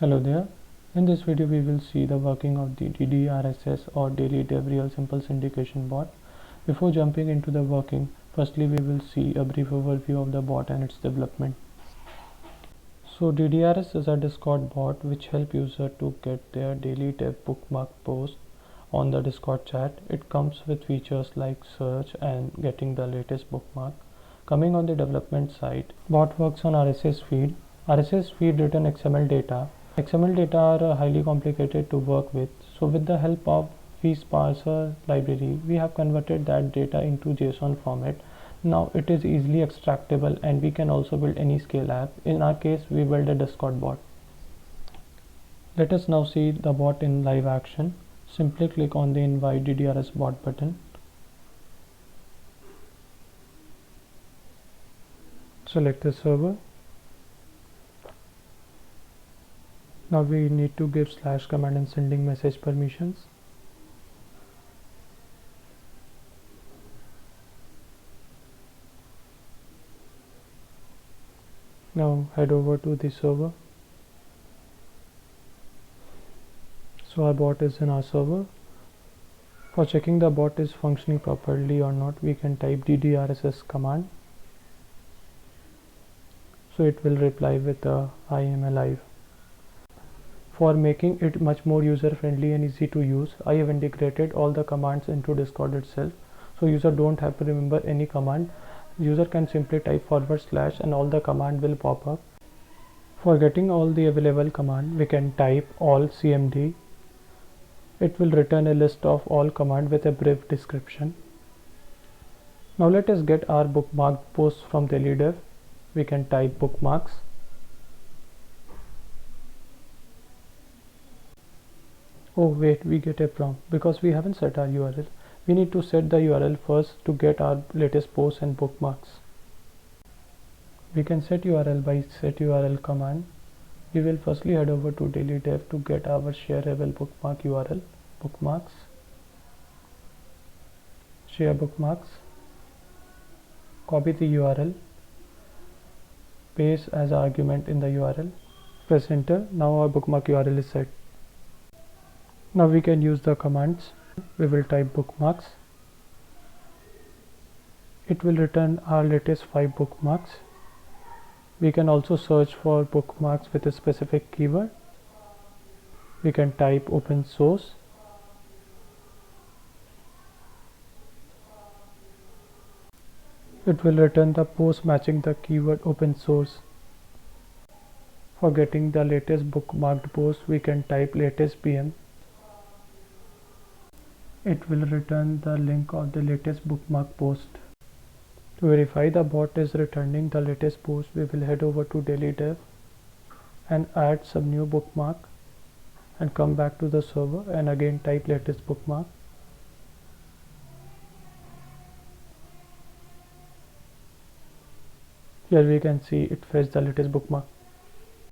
Hello there. In this video we will see the working of the DDRSS or daily.dev real simple syndication bot. Before jumping into the working, firstly we will see a brief overview of the bot and its development. So DDRSS is a Discord bot which help user to get their daily dev bookmark post on the Discord chat. It comes with features like search and getting the latest bookmark. Coming on the development side, bot works on RSS feed. RSS feed written XML data. XML data are highly complicated to work with, so with the help of vSparser library, we have converted that data into JSON format. Now it is easily extractable and we can also build any scale app. In our case, we build a Discord bot. Let us now see the bot in live action. Simply click on the invite DDRS bot button. Select the server. Now we need to give / command and sending message permissions. Now head over to the server. So our bot is in our server. For checking the bot is functioning properly or not, we can type DDRSS command. So it will reply with the I am alive. For making it much more user friendly and easy to use, I have integrated all the commands into Discord itself. So user don't have to remember any command. User can simply type / and all the command will pop up. For getting all the available command, we can type all cmd. It will return a list of all command with a brief description. Now let us get our bookmark posts from daily.dev. We can type bookmarks. Oh wait, we get a prompt because we haven't set our URL. We need to set the URL first to get our latest posts and bookmarks. We can set URL by set URL command. We will firstly head over to daily.dev to get our shareable bookmark URL. Bookmarks. Share bookmarks. Copy the URL. Paste as argument in the URL. Press enter. Now our bookmark URL is set. Now we can use the commands. We will type bookmarks. It will return our latest 5 bookmarks. We can also search for bookmarks with a specific keyword. We can type open source. It will return the post matching the keyword open source. For getting the latest bookmarked post, we can type latest BM. It will return the link of the latest bookmark post. To verify the bot is returning the latest post, we will head over to daily.dev and add some new bookmark and come back to the server and again type latest bookmark. Here we can see it fetched the latest bookmark.